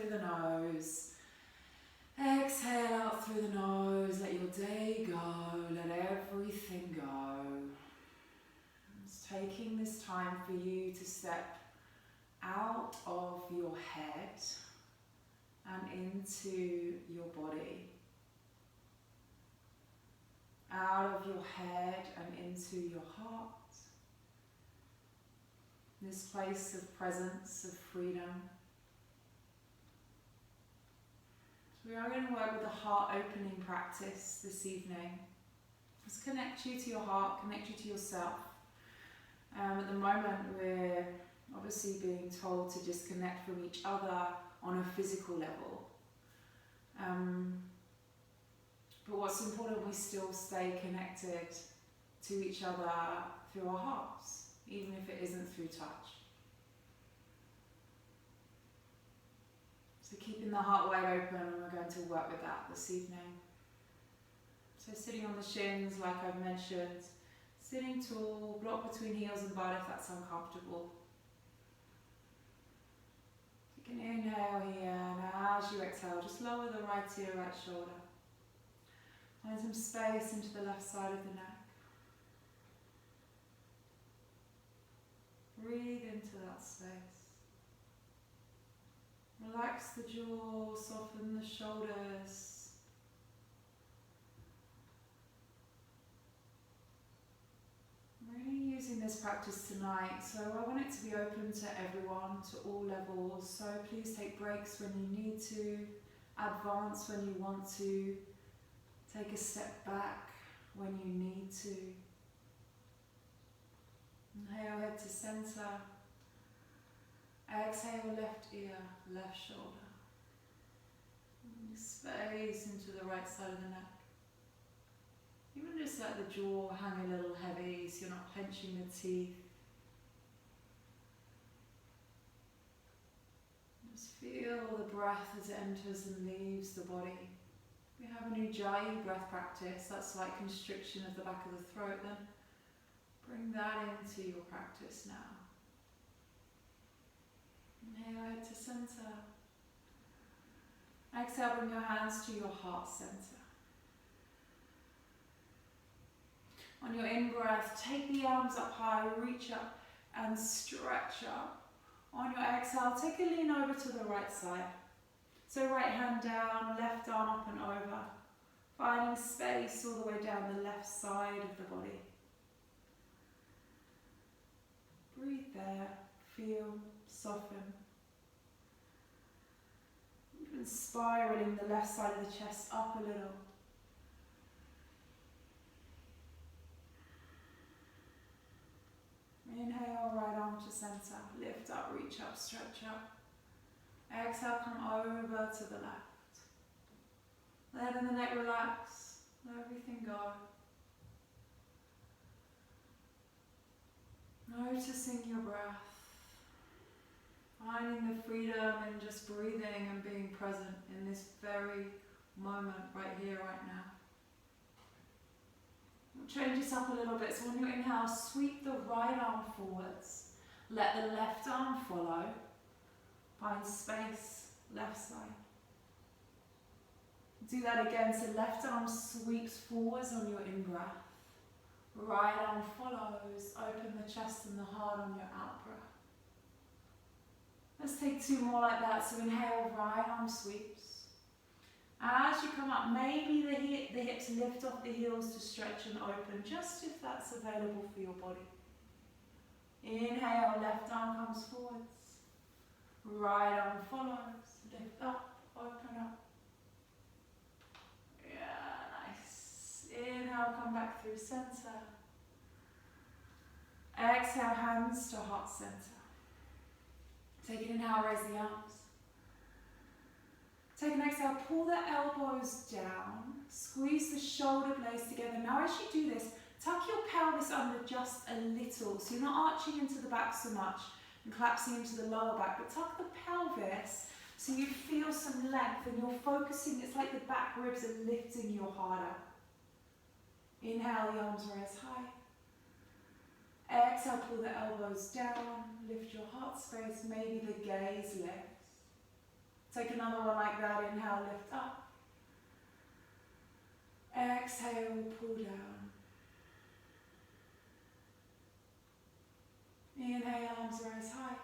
through the nose. Exhale out through the nose. Let your day go. Let everything go. Just taking this time for you to step out of your head and into your body. Out of your head and into your heart. This place of presence, of freedom. So we are going to work with a heart opening practice this evening. Just connect you to your heart, connect you to yourself. At the moment we're obviously being told to disconnect from each other on a physical level. But what's important, we still stay connected to each other through our hearts, even if it isn't through touch. So keeping the heart wide open, and we're going to work with that this evening. So sitting on the shins, like I've mentioned, sitting tall, block between heels and butt if that's uncomfortable. You can inhale here, and as you exhale, just lower the right ear, right shoulder. Find some space into the left side of the neck. Breathe into that space. Relax the jaw, soften the shoulders. I'm really using this practice tonight, so I want it to be open to everyone, to all levels. So please take breaks when you need to, advance when you want to. Take a step back when you need to. Inhale, head to center. Exhale, left ear, left shoulder. Space into the right side of the neck. Even just let the jaw hang a little heavy so you're not clenching the teeth. Just feel the breath as it enters and leaves the body. We have a new Ujjayi breath practice, that's like constriction of the back of the throat, then bring that into your practice now. Inhale, head to center. Exhale, bring your hands to your heart center. On your in-breath, take the arms up high, reach up and stretch up. On your exhale, take a lean over to the right side. So right hand down, left arm up and over. Finding space all the way down the left side of the body. Breathe there, feel, soften. Even spiraling the left side of the chest up a little. Inhale, right arm to center. Lift up, reach up, stretch up. Exhale, come over to the left. Letting the neck relax, let everything go. Noticing your breath. Finding the freedom in just breathing and being present in this very moment, right here, right now. We'll change this up a little bit. So on your inhale, sweep the right arm forwards. Let the left arm follow. Find space, left side. Do that again, so left arm sweeps forwards on your in-breath. Right arm follows, open the chest and the heart on your out-breath. Let's take two more like that, so inhale, right arm sweeps. As you come up, maybe the hips lift off the heels to stretch and open, just if that's available for your body. Inhale, left arm comes forwards. Right arm follows, lift up, open up. Yeah, nice. Inhale, come back through center. Exhale, hands to heart center. Take an inhale, raise the arms. Take an exhale, pull the elbows down, squeeze the shoulder blades together. Now as you do this, tuck your pelvis under just a little, so you're not arching into the back so much and collapsing into the lower back, but tuck the pelvis so you feel some length and you're focusing, it's like the back ribs are lifting your heart up. Inhale, the arms rise high. Exhale, pull the elbows down, lift your heart space, maybe the gaze lifts. Take another one like that. Inhale, lift up. Exhale, pull down. Inhale, arms rise high.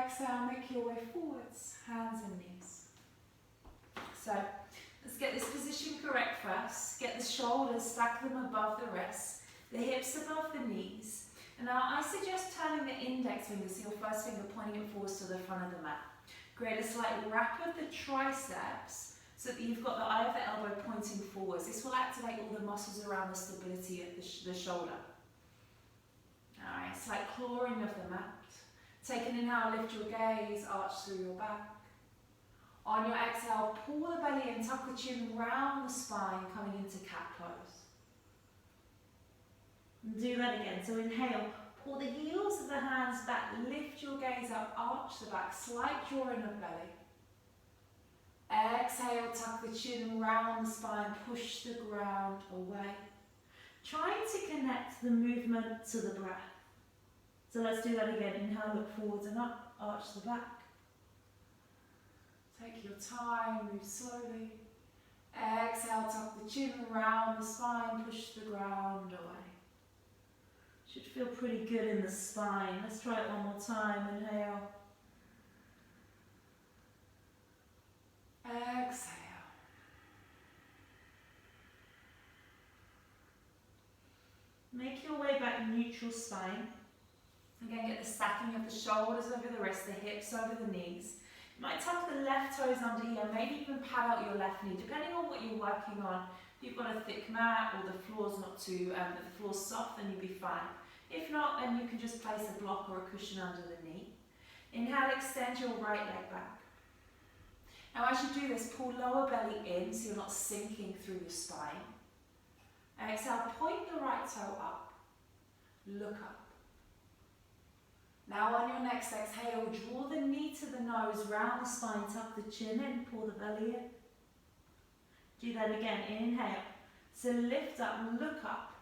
Exhale, make your way forwards, hands and knees. So, let's get this position correct first. Get the shoulders, stack them above the wrists, the hips above the knees. And now I suggest turning the index finger, so your first finger pointing it forwards to the front of the mat. Create a slight wrap of the triceps so that you've got the eye of the elbow pointing forwards. This will activate all the muscles around the stability of the shoulder. Alright, slight clawing of the mat. Take an inhale, lift your gaze, arch through your back. On your exhale, pull the belly in, tuck the chin round the spine, coming into cat pose. Do that again. So inhale, pull the heels of the hands back, lift your gaze up, arch the back, slight drawing of belly. Exhale, tuck the chin round the spine, push the ground away. Trying to connect the movement to the breath. So let's do that again. Inhale, look forwards and up, arch the back. Take your time, move slowly. Exhale, tuck the chin around the spine, push the ground away. Should feel pretty good in the spine. Let's try it one more time. Inhale. Exhale. Make your way back neutral spine. Again, get the stacking of the shoulders over the wrists, the hips over the knees. You might tuck the left toes under here, maybe even pad out your left knee, depending on what you're working on. If you've got a thick mat or the floor's not too, the floor's soft, then you'll be fine. If not, then you can just place a block or a cushion under the knee. Inhale, extend your right leg back. Now as you do this, pull lower belly in so you're not sinking through your spine. Exhale, point the right toe up. Look up. Now on your next exhale, draw the knee to the nose, round the spine, tuck the chin in, pull the belly in. Do that again, inhale. So lift up, look up,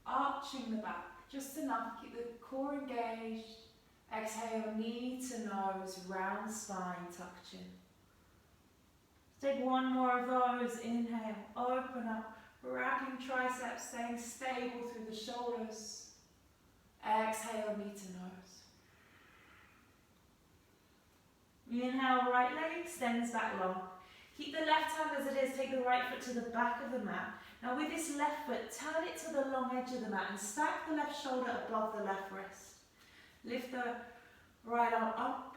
arching the back, just enough, keep the core engaged. Exhale, knee to nose, round spine, tuck chin. Take one more of those, inhale, open up, wrapping triceps, staying stable through the shoulders. Exhale, knee to nose. Inhale, right leg extends back long. Keep the left hand as it is, take the right foot to the back of the mat. Now with this left foot, turn it to the long edge of the mat and stack the left shoulder above the left wrist. Lift the right arm up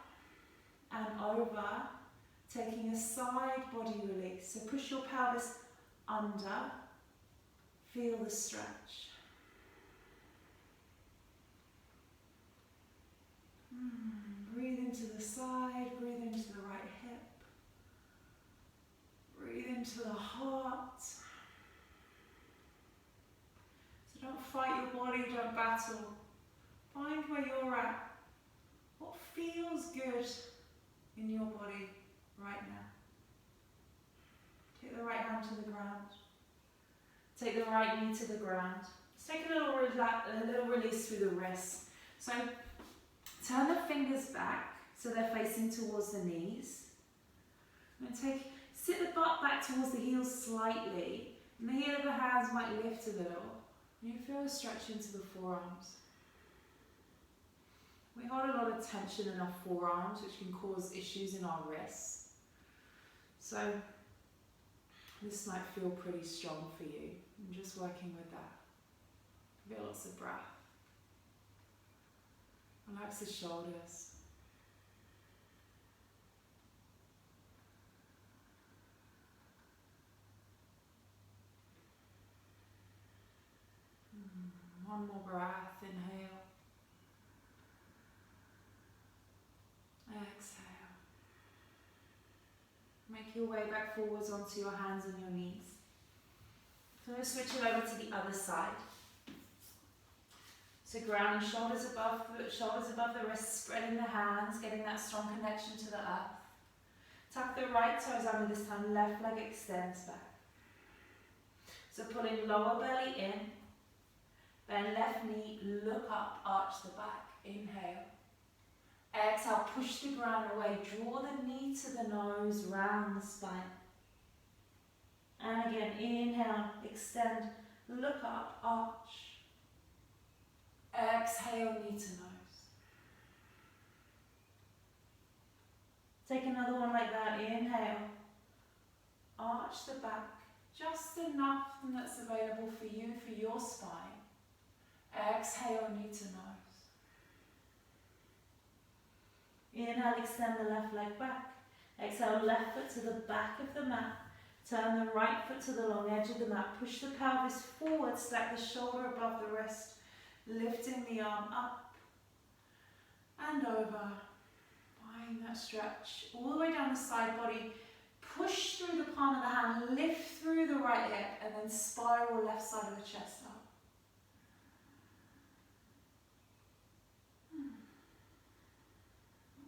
and over, taking a side body release. So push your pelvis under, feel the stretch. Breathe into the side, breathe into the right hip. Breathe into the heart. So don't fight your body, don't battle. Find where you're at. What feels good in your body right now? Take the right hand to the ground. Take the right knee to the ground. Just take a little release through the wrists. So turn the fingers back so they're facing towards the knees. And sit the butt back towards the heels slightly. And the heel of the hands might lift a little. And you feel a stretch into the forearms. We hold a lot of tension in our forearms, which can cause issues in our wrists. So this might feel pretty strong for you. I'm just working with that. Feel lots of breath. Relax the shoulders. One more breath, inhale. Exhale. Make your way back forwards onto your hands and your knees. So I'm going to switch it over to the other side. So grounding shoulders above the wrists, spreading the hands, getting that strong connection to the earth. Tuck the right toes under this time, left leg extends back. So pulling lower belly in, bend left knee, look up, arch the back, inhale. Exhale, push the ground away. Draw the knee to the nose, round the spine. And again, inhale, extend, look up, arch. Exhale, knee to nose. Take another one like that. Inhale, arch the back, just enough that's available for you, for your spine. Exhale, knee to nose. Inhale, extend the left leg back. Exhale, left foot to the back of the mat. Turn the right foot to the long edge of the mat. Push the pelvis forward, stack the shoulder above the wrist. Lifting the arm up and over. Find that stretch all the way down the side body. Push through the palm of the hand, lift through the right hip, and then spiral left side of the chest up.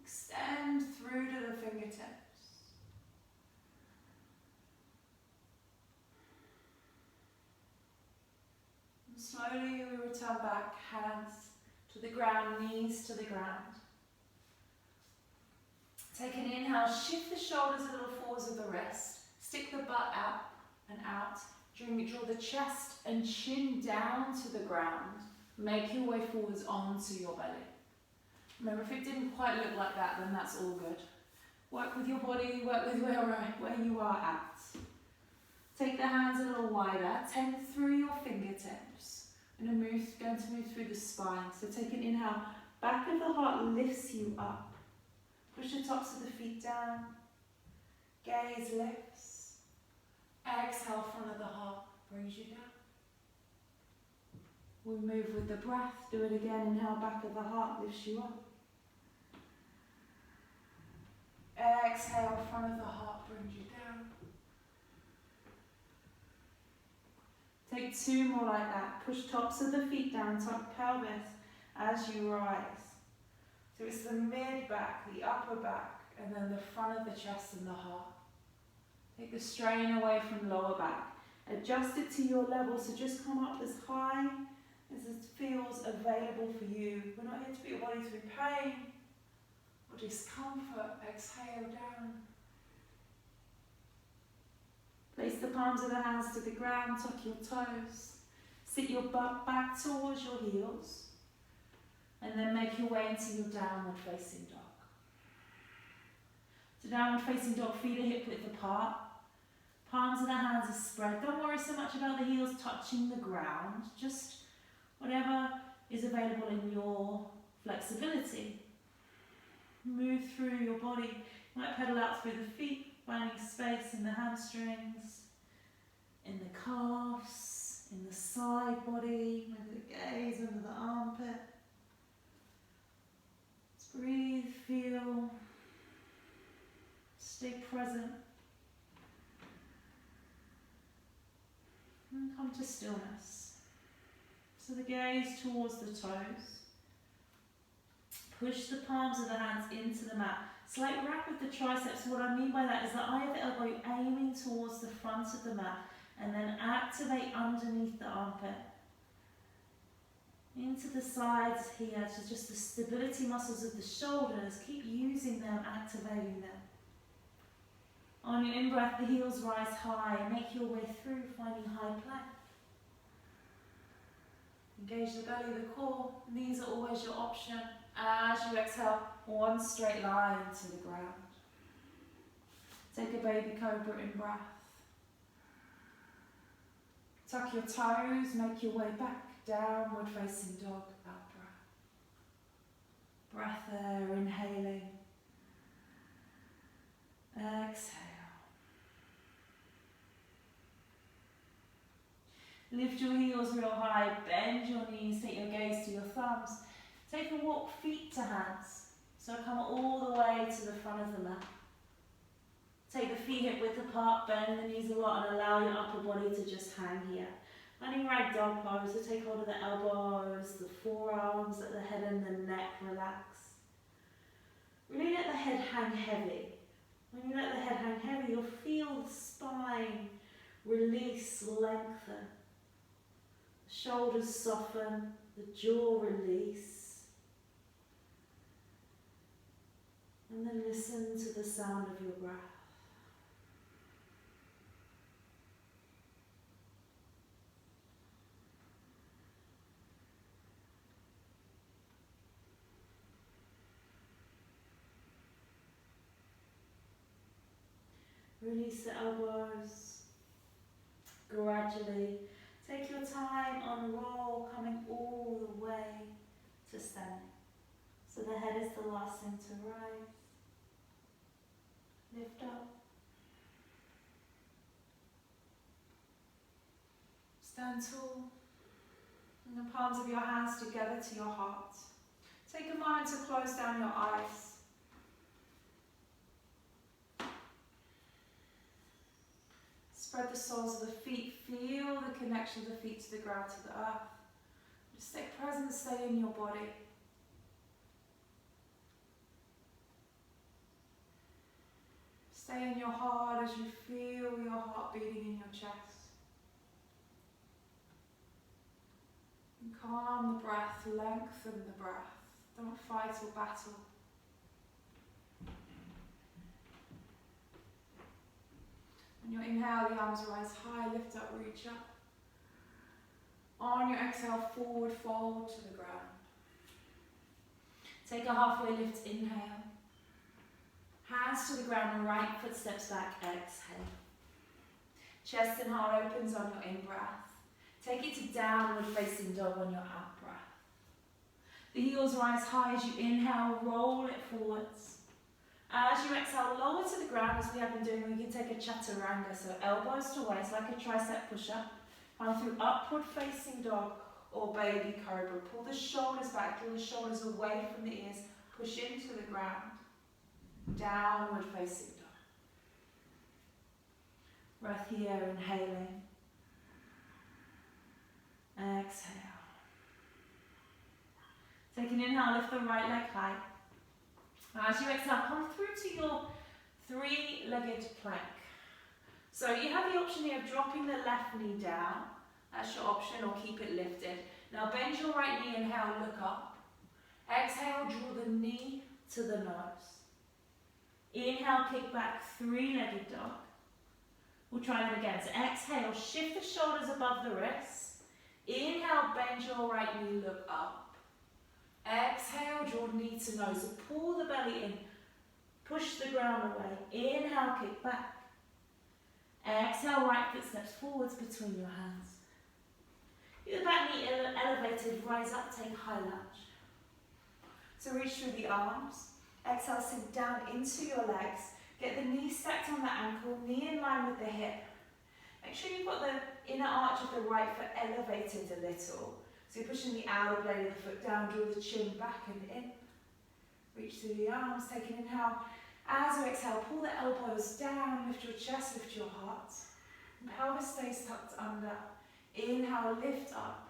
Extend through to the fingertips. And slowly we return back, hands to the ground, knees to the ground. Take an inhale, shift the shoulders a little forwards with the wrist. Stick the butt up and out. Draw the chest and chin down to the ground. Make your way forwards onto your belly. Remember, if it didn't quite look like that, then that's all good. Work with your body, work with where you are at. Take the hands a little wider, tend through your fingertips. I'm going to move through the spine. So take an inhale, back of the heart lifts you up. Push the tops of the feet down. Gaze lifts. Exhale, front of the heart brings you down. We move with the breath. Do it again. Inhale, back of the heart lifts you up. Exhale, front of the heart brings you down. Take two more like that. Push tops of the feet down, tuck pelvis as you rise. So it's the mid-back, the upper back, and then the front of the chest and the heart. Take the strain away from lower back. Adjust it to your level, so just come up as high as it feels available for you. We're not here to put your body through pain or discomfort. Exhale down. Place the palms of the hands to the ground, tuck your toes. Sit your butt back towards your heels. And then make your way into your downward facing dog. So downward facing dog, feet are hip width apart. Palms of the hands are spread. Don't worry so much about the heels touching the ground. Just whatever is available in your flexibility. Move through your body. You might pedal out through the feet, finding space in the hamstrings, in the calves, in the side body, maybe the gaze under the armpit. Breathe, feel, stay present, and come to stillness. So the gaze towards the toes. Push the palms of the hands into the mat. Slight wrap with the triceps. What I mean by that is the eye of the elbow aiming towards the front of the mat, and then activate underneath the armpit. Into the sides here, to just the stability muscles of the shoulders. Keep using them, activating them. On your in-breath, the heels rise high. Make your way through, finding high plank. Engage the belly, the core. Knees are always your option. As you exhale, one straight line to the ground. Take a baby cobra in breath. Tuck your toes, make your way back. Downward facing dog, out breath. Breath there, inhaling. Exhale. Lift your heels real high, bend your knees, take your gaze to your thumbs. Take a walk feet to hands. So come all the way to the front of the mat. Take the feet hip width apart, bend the knees a lot and allow your upper body to just hang here. Running right dog pose, so take hold of the elbows, the forearms, let the head and the neck relax. Really let the head hang heavy. When you let the head hang heavy, you'll feel the spine release, lengthen. The shoulders soften, the jaw release. And then listen to the sound of your breath. Release the elbows. Gradually take your time on roll, coming all the way to standing. So the head is the last thing to rise. Lift up. Stand tall. And the palms of your hands together to your heart. Take a moment to close down your eyes. Spread the soles of the feet. Feel the connection of the feet to the ground, to the earth. Just stay present, stay in your body. Stay in your heart as you feel your heart beating in your chest. And calm the breath, lengthen the breath. Don't fight or battle. On your inhale, the arms rise high, lift up, reach up. On your exhale, forward fold to the ground. Take a halfway lift, inhale. Hands to the ground, right foot steps back, exhale. Chest and heart opens on your in-breath. Take it to downward facing dog on your out-breath. The heels rise high as you inhale, roll it forwards. As you exhale, lower to the ground as we have been doing. We can take a chaturanga, so elbows to waist like a tricep push-up. Come through upward facing dog or baby cobra. Pull the shoulders back, draw the shoulders away from the ears. Push into the ground. Downward facing dog. Breath here, inhaling. Exhale. Take an inhale, lift the right leg high. As you exhale, come through to your three-legged plank. So you have the option here of dropping the left knee down. That's your option, or keep it lifted. Now bend your right knee, inhale, look up. Exhale, draw the knee to the nose. Inhale, kick back, three-legged dog. We'll try that again. So exhale, shift the shoulders above the wrists. Inhale, bend your right knee, look up. Exhale, draw knee to nose. So pull the belly in. Push the ground away. Inhale, kick back. Exhale, right foot steps forwards between your hands. Keep the back knee elevated, rise up, take high lunge. So reach through the arms. Exhale, sink down into your legs. Get the knee stacked on the ankle, knee in line with the hip. Make sure you've got the inner arch of the right foot elevated a little. So you're pushing the outer blade of the foot down, draw the chin back and in. Reach through the arms, take an inhale. As you exhale, pull the elbows down, lift your chest, lift your heart. And pelvis stays tucked under. Inhale, lift up.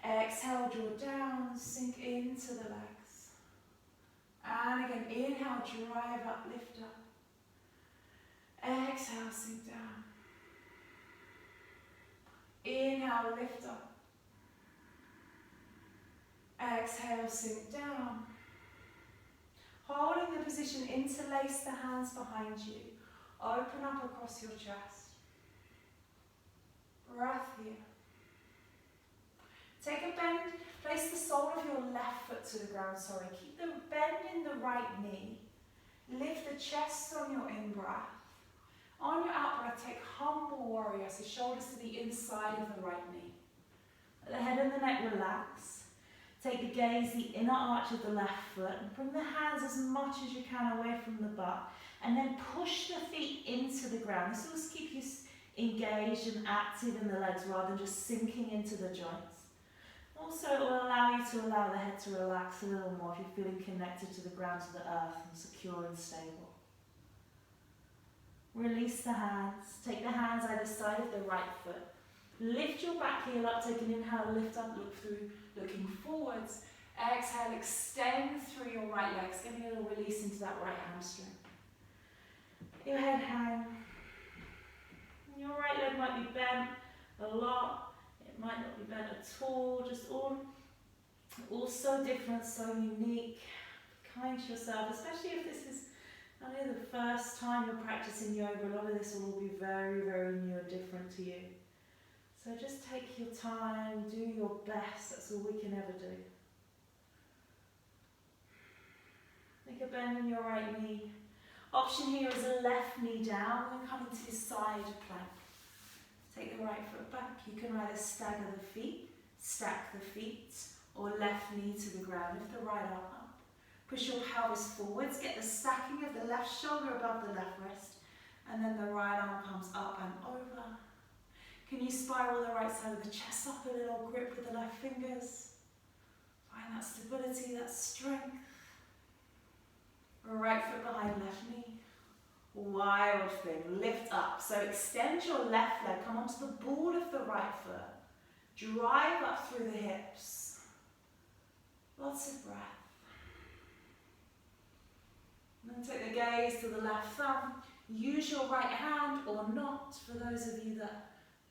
Exhale, draw down, sink into the legs. And again, inhale, drive up, lift up. Exhale, sink down. Inhale, lift up. Exhale, sink down. Holding the position, interlace the hands behind you. Open up across your chest. Breath here. Take a bend, place the sole of your left foot to the ground, Keep the bend in the right knee. Lift the chest on your in-breath. On your out-breath, take humble warrior, so shoulders to the inside of the right knee. Let the head and the neck relax. Take the gaze, the inner arch of the left foot, and bring the hands as much as you can away from the butt. And then push the feet into the ground. This will keep you engaged and active in the legs rather than just sinking into the joints. Also, it will allow you to allow the head to relax a little more if you're feeling connected to the ground, to the earth, and secure and stable. Release the hands. Take the hands either side of the right foot. Lift your back heel up, take an inhale, lift up, look through, looking forwards. Exhale, extend through your right legs, getting a little release into that right hamstring. Your head hang. Your right leg might be bent a lot. It might not be bent at all. Just all so different, so unique. kind to yourself, especially if this is only the first time you're practicing yoga. A lot of this will all be very, very new and different to you. So just take your time, do your best, that's all we can ever do. Make a bend in your right knee. Option here is a left knee down and come into side plank. Take the right foot back. You can either stagger the feet, stack the feet, or left knee to the ground. Lift the right arm up. Push your pelvis forwards. Get the stacking of the left shoulder above the left wrist. And then the right arm comes up and over. Can you spiral the right side of the chest up a little? Grip with the left fingers. Find that stability, that strength. Right foot behind left knee. Wild thing. Lift up. So extend your left leg. Come onto the ball of the right foot. Drive up through the hips. Lots of breath. And then take the gaze to the left thumb. Use your right hand or not. For those of you that are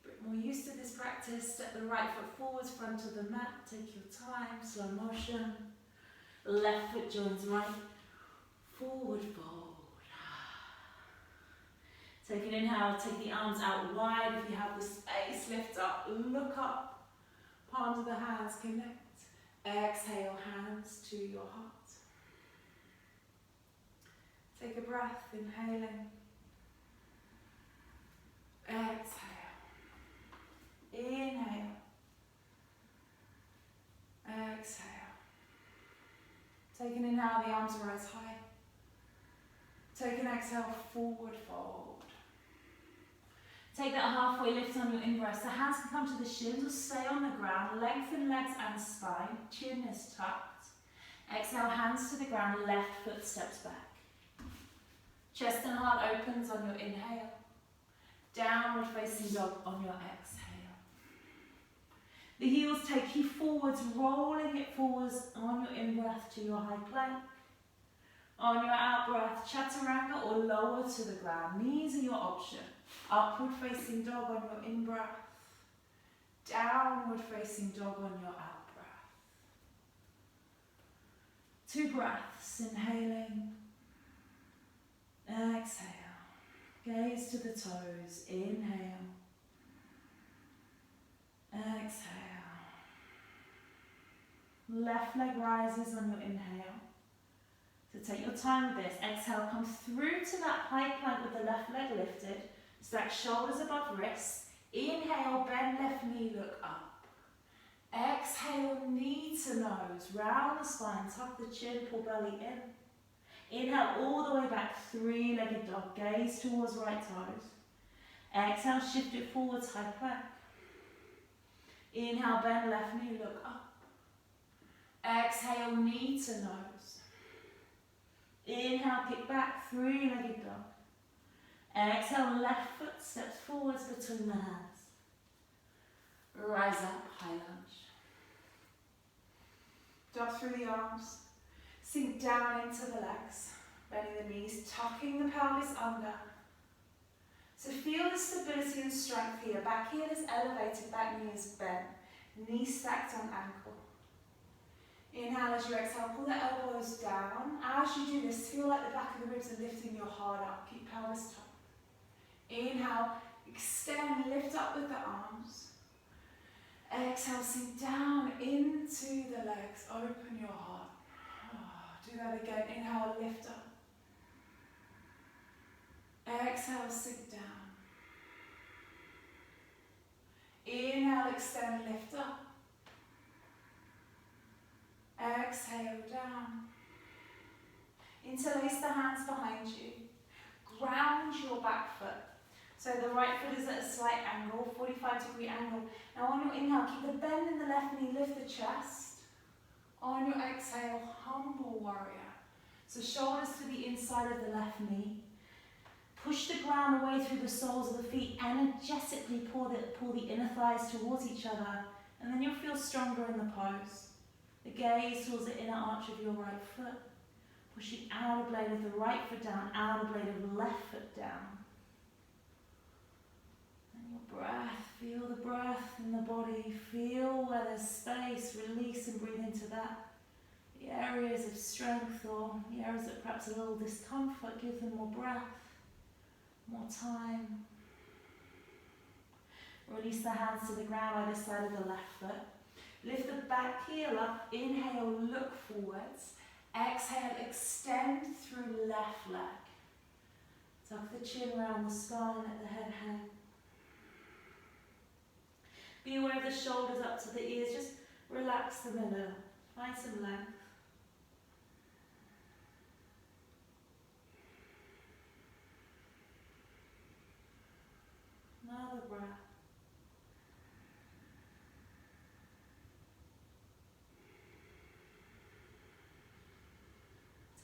a bit more used to this practice, step the right foot forwards, front of the mat. Take your time, slow motion. Left foot joins right. Forward fold. Take an inhale, take the arms out wide. If you have the space, lift up, look up. Palms of the hands connect. Exhale, hands to your heart. Take a breath, inhaling. Exhale. Inhale. Exhale. Take an inhale, the arms rise high. Take an exhale, forward fold. Take that halfway lift on your in-breath. The hands can come to the shins or stay on the ground. Lengthen legs and spine. Chin is tucked. Exhale, hands to the ground. Left foot steps back. Chest and heart opens on your inhale. Downward facing dog on your exhale. The heels take you forwards, rolling it forwards on your in-breath to your high plank. On your out-breath, chaturanga or lower to the ground. Knees are your option. Upward facing dog on your in-breath. Downward facing dog on your out-breath. 2 breaths, inhaling. Exhale. Gaze to the toes. Inhale. Exhale. Left leg rises on your inhale. So take your time with this. Exhale, come through to that high plank with the left leg lifted. Stack shoulders above wrists. Inhale, bend left knee, look up. Exhale, knee to nose. Round the spine, tuck the chin, pull belly in. Inhale all the way back, 3-legged dog. Gaze towards right toes. Exhale, shift it forwards, high plank. Inhale, bend left knee, look up. Exhale, knee to nose. Inhale, kick back, 3-legged dog. Exhale, left foot steps forwards between the hands. Rise up, high lunge. Drop through the arms. Sink down into the legs. Bending the knees, tucking the pelvis under. So feel the stability and strength here. Back heel is elevated, back knee is bent. Knee stacked on ankle. Inhale as you exhale, pull the elbows down. As you do this, feel like the back of the ribs are lifting your heart up. Keep pelvis tucked. Inhale, extend, lift up with the arms. Exhale, sink down into the legs. Open your heart. Do that again. Inhale, lift up. Exhale, sink down. Inhale, extend, lift up. Exhale, down. Interlace the hands behind you. Ground your back foot. So the right foot is at a slight angle, 45-degree angle. Now on your inhale, keep the bend in the left knee, lift the chest. On your exhale, humble warrior. So shoulders to the inside of the left knee. Push the ground away through the soles of the feet. Energetically pull the inner thighs towards each other. And then you'll feel stronger in the pose. The gaze towards the inner arch of your right foot. Pushing outer blade of the right foot down, outer blade of the left foot down. And your breath, feel the breath in the body. Feel where there's space, release and breathe into that. The areas of strength or the areas that perhaps a little discomfort, give them more breath, more time. Release the hands to the ground either side of the left foot. Lift the back heel up. Inhale, look forwards. Exhale, extend through left leg. Tuck the chin around the spine, let the head hang. Be aware of the shoulders up to the ears. Just relax them a little. Find some length. Another breath.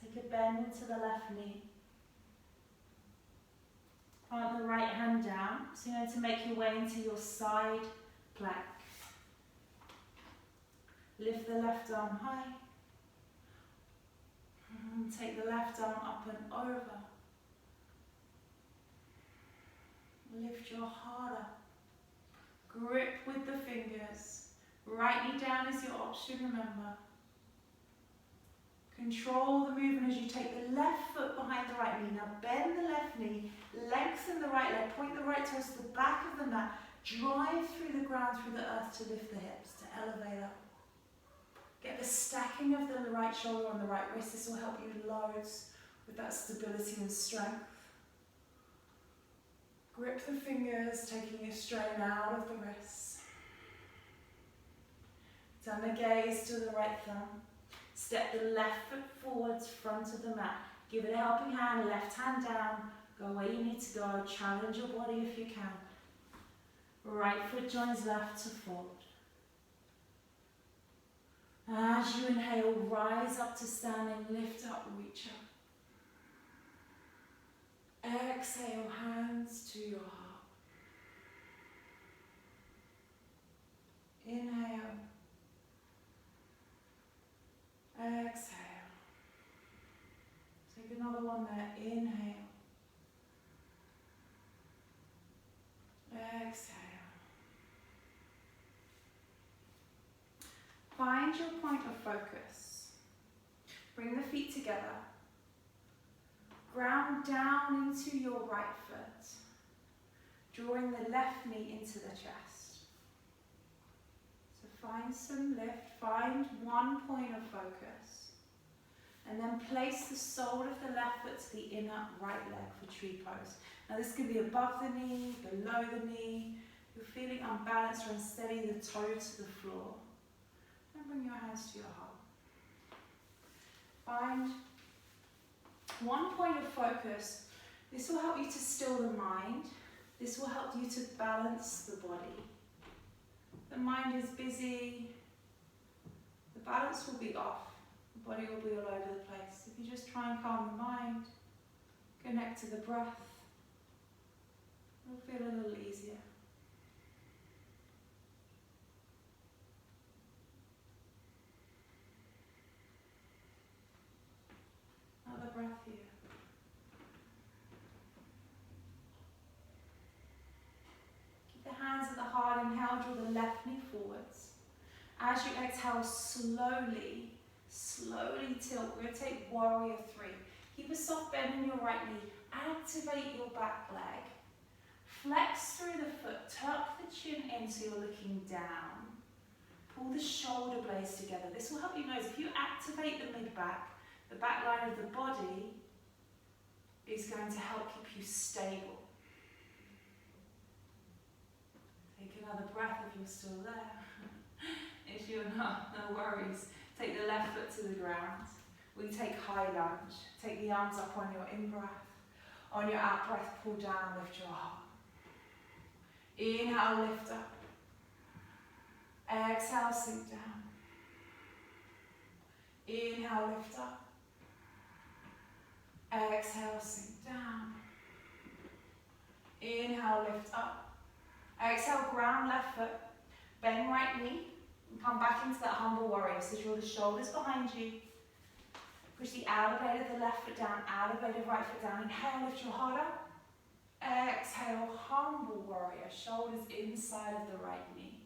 Take a bend into the left knee. Plant the right hand down. So you're going to make your way into your side plank. Lift the left arm high. And take the left arm up and over. Lift your heart up. Grip with the fingers. Right knee down is your option, remember. Control the movement as you take the left foot behind the right knee. Now bend the left knee, lengthen the right leg, point the right toes to the back of the mat. Drive through the ground, through the earth to lift the hips, to elevate up. Get the stacking of the right shoulder on the right wrist. This will help you loads with that stability and strength. Grip the fingers, taking your strain out of the wrists. Turn the gaze to the right thumb. Step the left foot forwards, front of the mat. Give it a helping hand, left hand down. Go where you need to go. Challenge your body if you can. Right foot joins left to forward. As you inhale, rise up to standing, lift up, reach up. Exhale, hands to your heart. Inhale. Exhale. Take another one there. Inhale. Exhale. Find your point of focus. Bring the feet together. Ground down into your right foot. Drawing the left knee into the chest. So find some lift. Find one point of focus. And then place the sole of the left foot to the inner right leg for tree pose. Now this can be above the knee, below the knee. You're feeling unbalanced or unsteady, the toe to the floor. And bring your hands to your heart. Find one point of focus. This will help you to still the mind. This will help you to balance the body. The mind is busy. The balance will be off. The body will be all over the place. If you just try and calm the mind, connect to the breath, it'll feel a little easier. Another breath here. Keep the hands at the heart. Inhale, draw the left knee forwards. As you exhale, slowly tilt. We're going to take warrior 3. Keep a soft bend in your right knee. Activate your back leg. Flex through the foot. Tuck the chin in so you're looking down. Pull the shoulder blades together. This will help you notice if you activate the mid-back, the back line of the body is going to help keep you stable. Take another breath if you're still there. If you're not, no worries. Take the left foot to the ground. We take high lunge. Take the arms up on your in-breath. On your out-breath, pull down, lift your heart. Inhale, lift up. Exhale, sink down. Inhale, lift up. Exhale, sink down. Inhale, lift up. Exhale, ground left foot. Bend right knee. And come back into that humble warrior. So draw the shoulders behind you. Push the outer blade of the left foot down, outer blade of right foot down. Inhale, lift your heart up. Exhale, humble warrior. Shoulders inside of the right knee.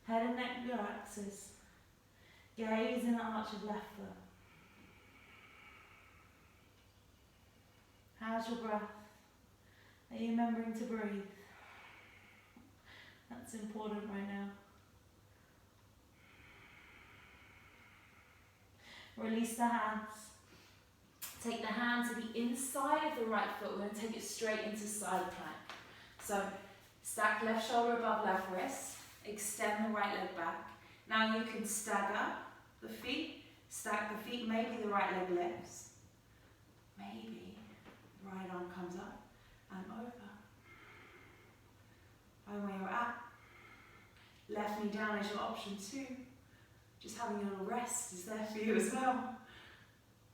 Head and neck relaxes. Gaze in the arch of left foot. How's your breath? Are you remembering to breathe? That's important right now. Release the hands. Take the hand to the inside of the right foot. We're going to take it straight into side plank. So stack left shoulder above left wrist. Extend the right leg back. Now you can stagger the feet. Stack the feet. Maybe the right leg lifts. Maybe the right arm comes up and over. Find where you're at. Left knee down is your option too. Just having a little rest is there for you as well.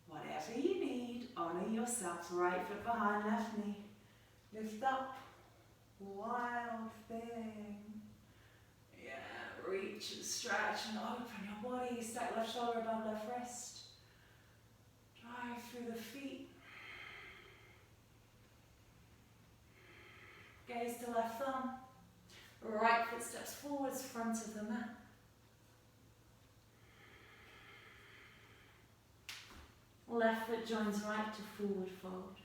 Whatever you need, honour yourself. Right foot behind, left knee. Lift up. Wild thing. Yeah, reach and stretch and open your body. Stack left shoulder above left wrist. Drive through the feet. Gaze to left thumb. Right foot steps forwards, front of the mat. Left foot joins right to forward fold.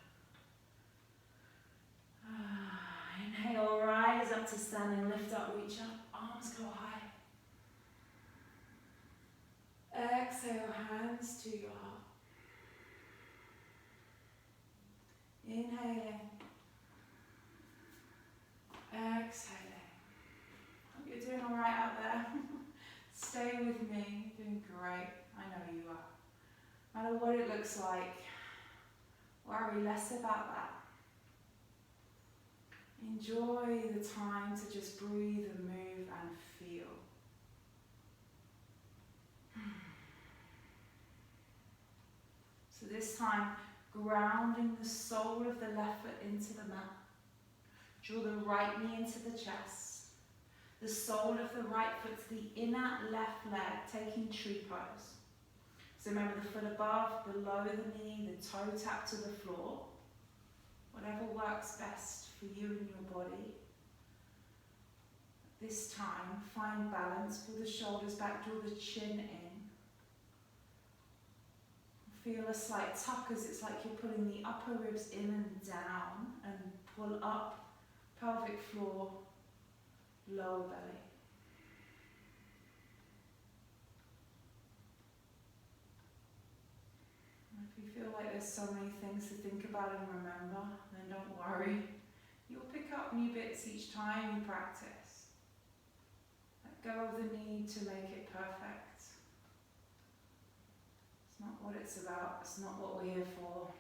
Inhale, rise up to standing, lift up, reach up, arms go high. Exhale, hands to your heart. Inhaling. Exhaling. Hope you're doing all right out there. Stay with me, you're doing great. I know you are. No matter what it looks like, worry less about that. Enjoy the time to just breathe and move and feel. So this time, grounding the sole of the left foot into the mat. Draw the right knee into the chest. The sole of the right foot to the inner left leg, taking tree pose. So remember the foot above, below the knee, the toe tap to the floor. Whatever works best for you and your body. This time, find balance, pull the shoulders back, draw the chin in. Feel a slight tuck as it's like you're pulling the upper ribs in and down, and pull up, pelvic floor, lower belly. If you feel like there's so many things to think about and remember, then don't worry. You'll pick up new bits each time you practice. Let go of the need to make it perfect. It's not what it's about, it's not what we're here for.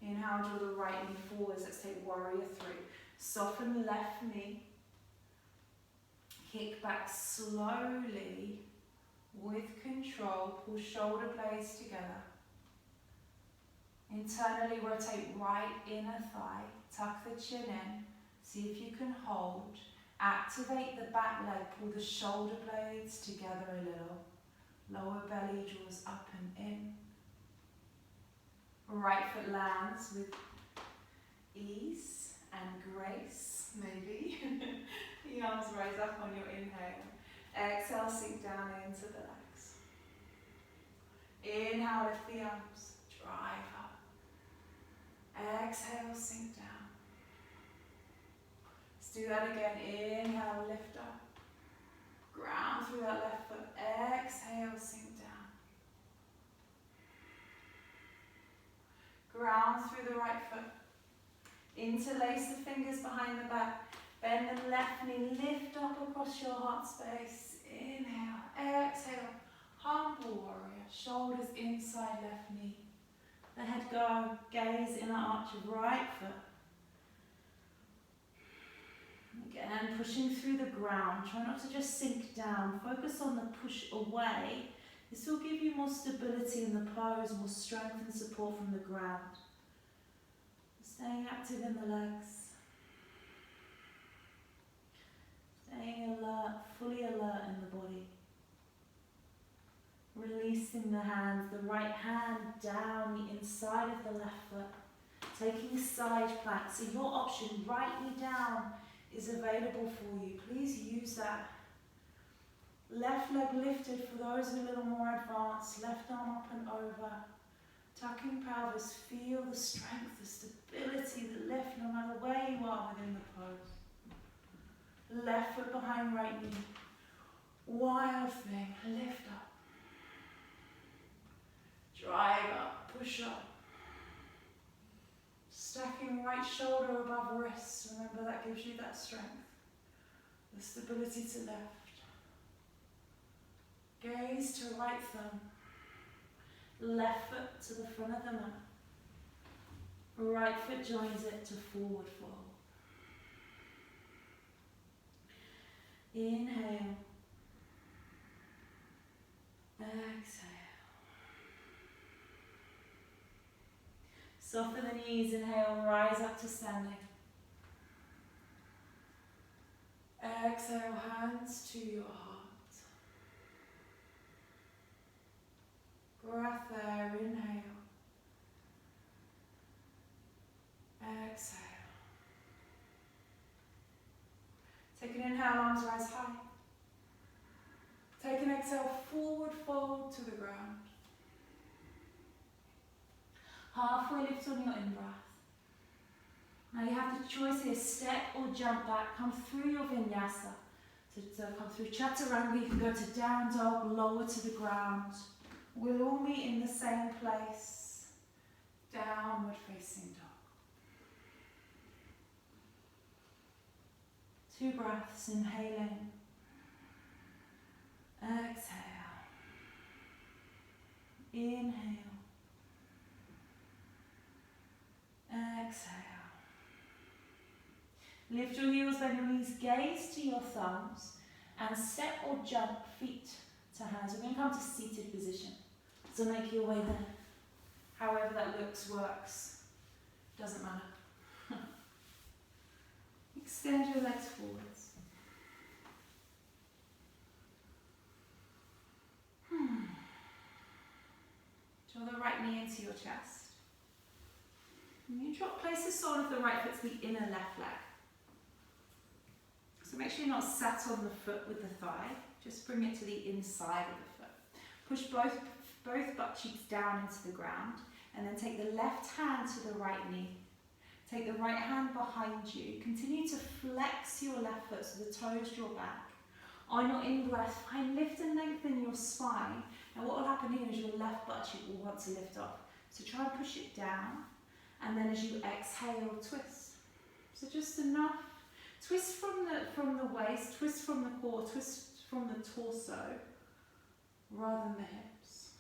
Inhale, draw the right knee forwards. Let's take warrior three. Soften left knee. Kick back slowly. With control, pull shoulder blades together. Internally rotate right inner thigh, tuck the chin in, see if you can hold. Activate the back leg, pull the shoulder blades together a little. Lower belly draws up and in. Right foot lands with ease and grace, maybe. The arms rise up on your inhale. Exhale, sink down into the legs. Inhale, lift the arms, drive up. Exhale, sink down. Let's do that again. Inhale, lift up. Ground through that left foot. Exhale, sink down. Ground through the right foot. Interlace the fingers behind the back. Bend the left knee, lift up across your heart space. Inhale, exhale, humble warrior. Shoulders inside left knee. The head go, gaze inner arch of right foot. Again, pushing through the ground. Try not to just sink down. Focus on the push away. This will give you more stability in the pose, more strength and support from the ground. Staying active in the legs. Staying alert, fully alert in the body. Releasing the hands, the right hand down the inside of the left foot. Taking side plank. So your option, right knee down, is available for you. Please use that. Left leg lifted for those a little more advanced. Left arm up and over. Tucking pelvis. Feel the strength, the stability, the lift no matter where you are within the pose. Left foot behind right knee. Wild thing. Lift up. Drive up. Push up. Stacking right shoulder above wrist. Remember that gives you that strength. The stability to left. Gaze to right thumb. Left foot to the front of the mat. Right foot joins it to forward fold. Inhale. Exhale. Soften the knees. Inhale, rise up to standing. Exhale, hands to your heart. Breath there, inhale. Exhale. Take an inhale, arms rise high. Take an exhale, forward fold to the ground. Halfway lift on your in-breath. Now you have the choice here, step or jump back, come through your vinyasa. So come through chaturanga, you can go to down dog, lower to the ground. We'll all meet in the same place. Downward facing dog. 2 breaths, inhaling. Exhale. Inhale. Exhale. Lift your heels, bend your knees, gaze to your thumbs, and step or jump feet to hands. We're going to come to seated position. So make your way there. However that looks, works. Doesn't matter. Extend your legs forwards. Draw the right knee into your chest. And you place the sole of the right foot to the inner left leg. So make sure you're not sat on the foot with the thigh. Just bring it to the inside of the foot. Push both butt cheeks down into the ground, and then take the left hand to the right knee. Take the right hand behind you. Continue to flex your left foot so the toes draw back. On your in-breath, find lift and lengthen your spine. And what will happen here is your left butt cheek will want to lift off. So try and push it down, and then as you exhale, twist. So just enough. Twist from the waist, twist from the core, twist from the torso, rather than the hips.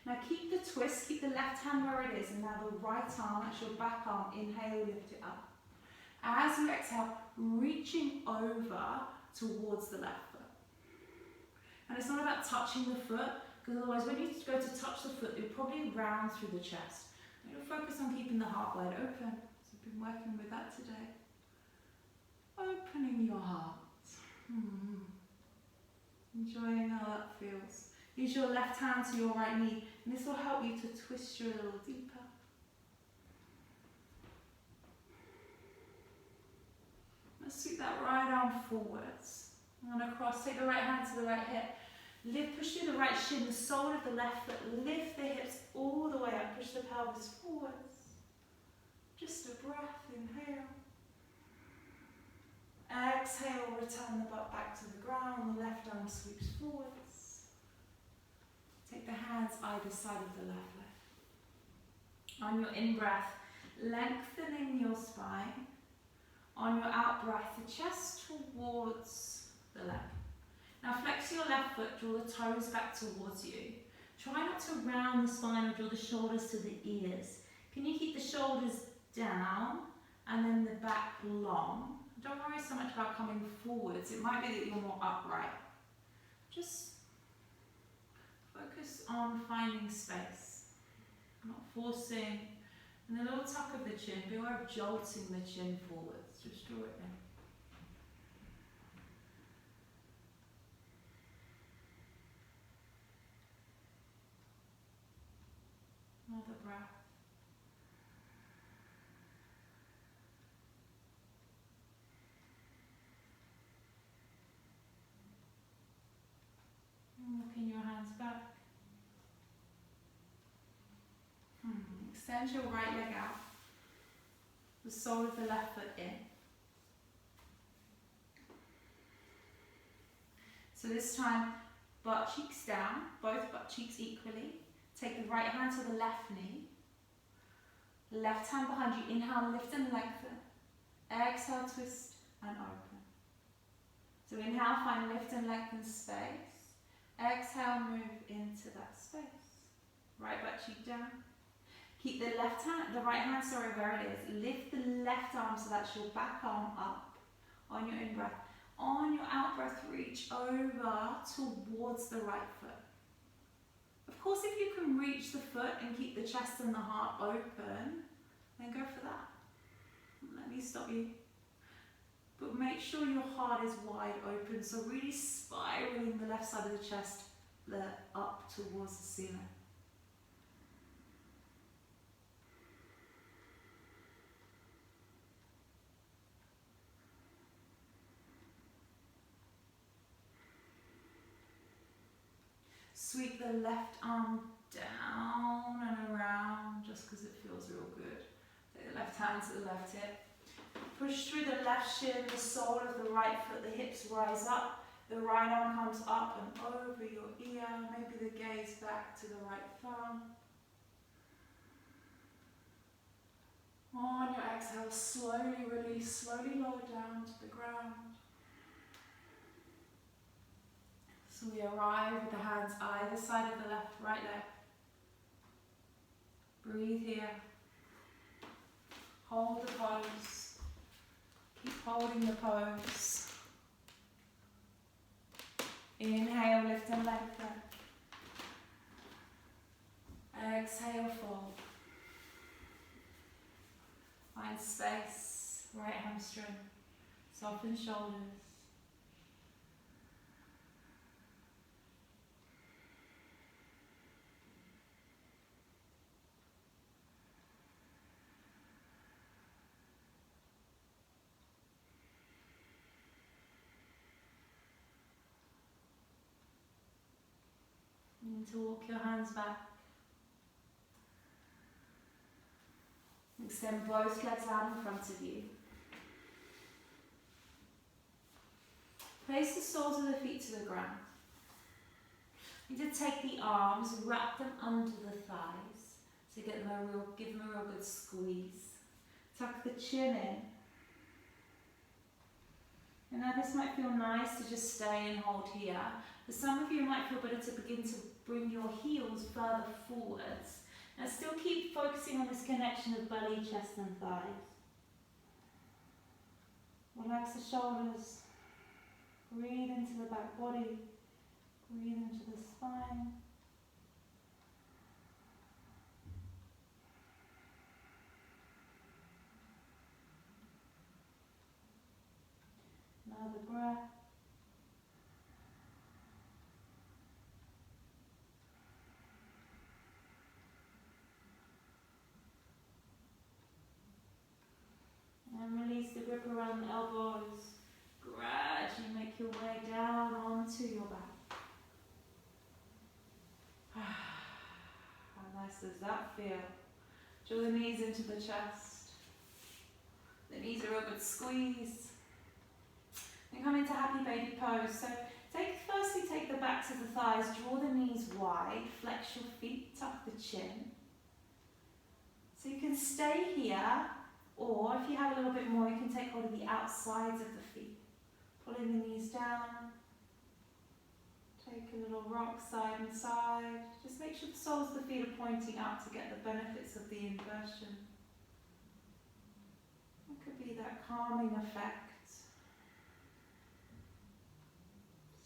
Now keep the twist, keep the left hand where it is, and now the right arm, that's your back arm, inhale, lift it up. As you exhale, reaching over towards the left foot. And it's not about touching the foot, because otherwise when you go to touch the foot, you'll probably round through the chest. And you'll focus on keeping the heart wide open. So I've been working with that today. Opening your heart. Enjoying how that feels. Use your left hand to your right knee, and this will help you to twist you a little deeper. Let's sweep that right arm forwards and across. Take the right hand to the right hip. Lift, push through the right shin, the sole of the left foot. Lift the hips all the way up. Push the pelvis forwards. Just a breath. Inhale. Exhale, return the butt back to the ground, the left arm sweeps forwards. Take the hands either side of the left leg. On your in-breath, lengthening your spine. On your out-breath, the chest towards the leg. Now flex your left foot, draw the toes back towards you. Try not to round the spine or draw the shoulders to the ears. Can you keep the shoulders down and then the back long? Don't worry so much about coming forwards. It might be that you're more upright. Just focus on finding space, not forcing. And a little tuck of the chin. Be aware of jolting the chin forwards. Just draw it in. Another breath. hands back. Extend your right leg out. The sole of the left foot in. So this time, butt cheeks down, both butt cheeks equally. Take the right hand to the left knee. Left hand behind you. Inhale, lift and lengthen. Exhale, twist and open. So inhale, find lift and lengthen space. Exhale, move into that space. Right butt cheek down. Keep the right hand, where it is. Lift the left arm so that's your back arm up on your in-breath. On your out-breath, reach over towards the right foot. Of course, if you can reach the foot and keep the chest and the heart open, then go for that. Let me stop you. But make sure your heart is wide open, so really spiraling the left side of the chest up towards the ceiling. Sweep the left arm down and around just because it feels real good. Take the left hand to the left hip. Push through the left shin, the sole of the right foot, the hips rise up. The right arm comes up and over your ear. Maybe the gaze back to the right thumb. On your exhale, slowly release, slowly lower down to the ground. So we arrive with the hands either side of the left, right leg. Breathe here. Hold the pose. Keep holding the pose. Inhale, lift and lengthen. Exhale, fold. Find space, right hamstring. Soften shoulders. You need to walk your hands back. Extend both legs out in front of you. Place the soles of the feet to the ground. You need to take the arms, wrap them under the thighs to give them a real good squeeze. Tuck the chin in. And now this might feel nice to just stay and hold here. For some of you, it might feel better to begin to bring your heels further forwards. Now still keep focusing on this connection of belly, chest and thighs. Relax the shoulders. Breathe into the back body. Breathe into the spine. Another breath. And release the grip around the elbows. Gradually make your way down onto your back. How nice does that feel? Draw the knees into the chest. The knees are a good squeeze. Then come into happy baby pose. So firstly take the backs of the thighs, draw the knees wide, flex your feet, tuck the chin. So you can stay here, or if you have a little bit more, you can take hold of the outsides of the feet. Pulling the knees down. Take a little rock side and side. Just make sure the soles of the feet are pointing up to get the benefits of the inversion. It could be that calming effect.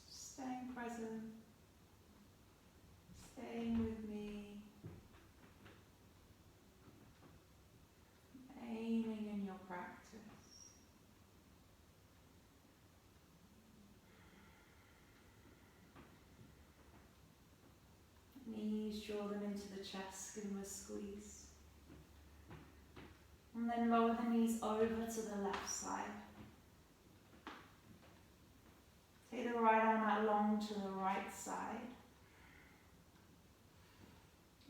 Staying present. Staying with me. Aiming in your practice. Knees, draw them into the chest, give them a squeeze. And then lower the knees over to the left side. Take the right arm out long to the right side.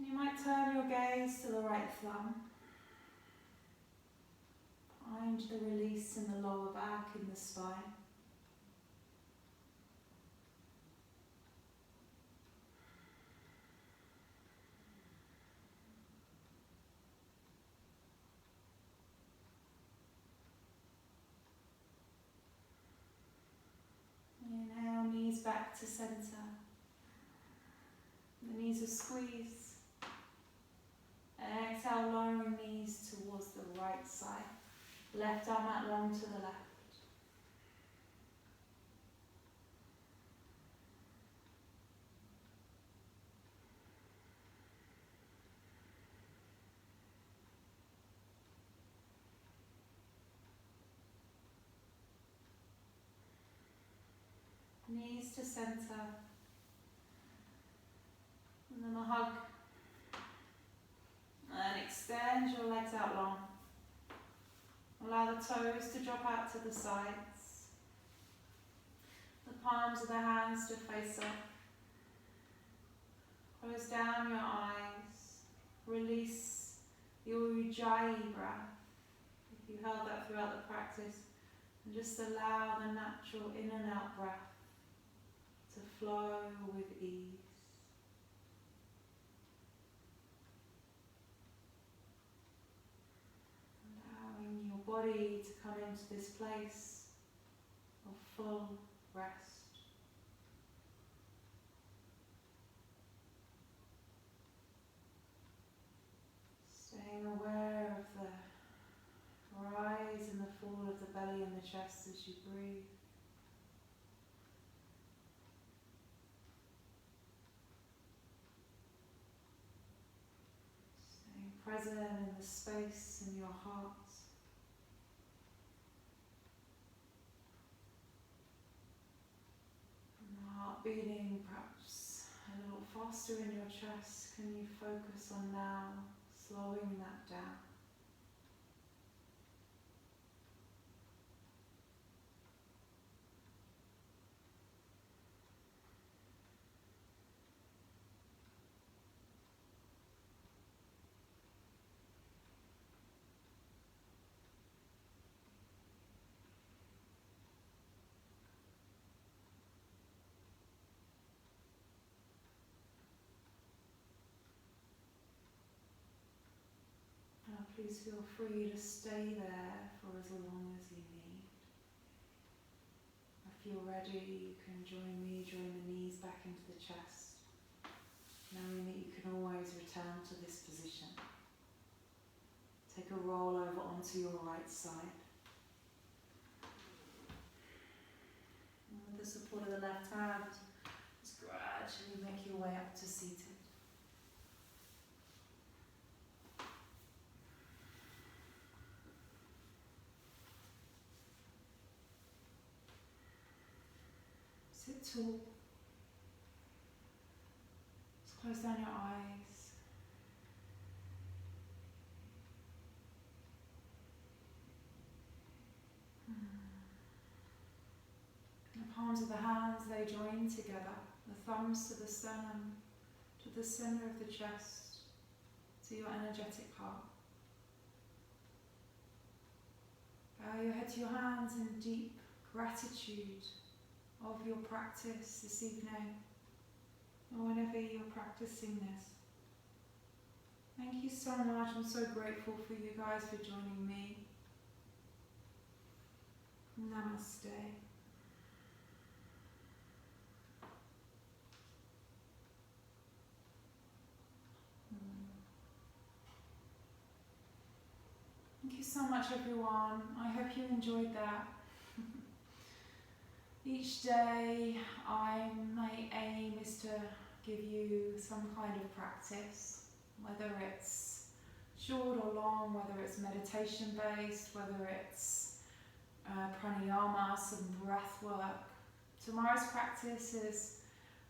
You might turn your gaze to the right thumb. Find the release in the lower back, in the spine. Inhale, knees back to center. The knees are squeezed. Exhale, lowering knees towards the right side. Left arm out long to the left. Knees to center. And then a hug. And extend your legs out long. Allow the toes to drop out to the sides. The palms of the hands to face up. Close down your eyes. Release your Ujjayi breath. If you held that throughout the practice. And just allow the natural in and out breath to flow with ease. Allowing your body to come into this place of full rest. Staying aware of the rise and the fall of the belly and the chest as you breathe. Staying present in the space in your heart. And the heart beating perhaps a little faster in your chest. Can you focus on now slowing that down? Now please feel free to stay there for as long as you need. If you're ready, you can join me, join the knees back into the chest, knowing that you can always return to this position. Take a roll over onto your right side. And with the support of the left hand, just gradually make your way up to seated. Sit tall. Just close down your eyes. The palms of the hands, they join together. The thumbs to the sternum, to the center of the chest, to your energetic heart. Bow your head to your hands in deep gratitude of your practice this evening, or whenever you're practicing this. Thank you so much. I'm so grateful for you guys for joining me. Namaste. Thank you so much, everyone. I hope you enjoyed that. Each day, my aim is to give you some kind of practice, whether it's short or long, whether it's meditation based, whether it's pranayama, some breath work. Tomorrow's practice is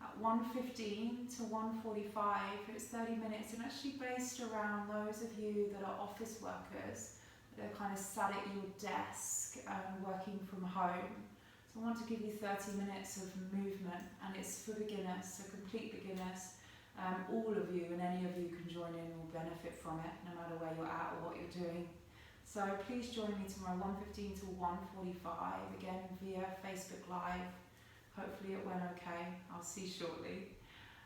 at 1:15 to 1:45. It's 30 minutes and actually based around those of you that are office workers, that are kind of sat at your desk working from home. So I want to give you 30 minutes of movement, and it's for beginners, so complete beginners. All of you and any of you can join in will benefit from it, no matter where you're at or what you're doing. So please join me tomorrow 1:15 to 1:45, again via Facebook Live. Hopefully it went okay. I'll see shortly.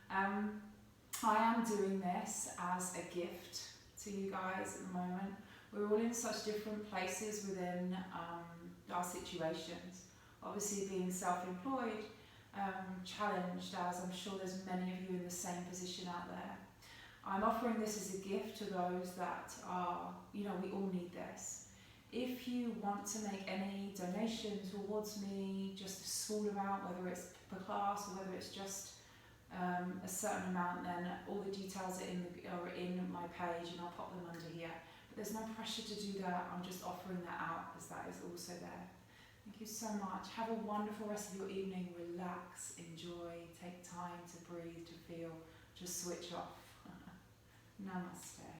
I am doing this as a gift to you guys at the moment. We're all in such different places within our situations. Obviously being self-employed, challenged, as I'm sure there's many of you in the same position out there. I'm offering this as a gift to those that are, we all need this. If you want to make any donation towards me, just a small amount, whether it's per class or whether it's just a certain amount, then all the details are in my page and I'll pop them under here. But there's no pressure to do that. I'm just offering that out as that is also there. Thank you so much. Have a wonderful rest of your evening. Relax, enjoy, take time to breathe, to feel, just switch off. Namaste.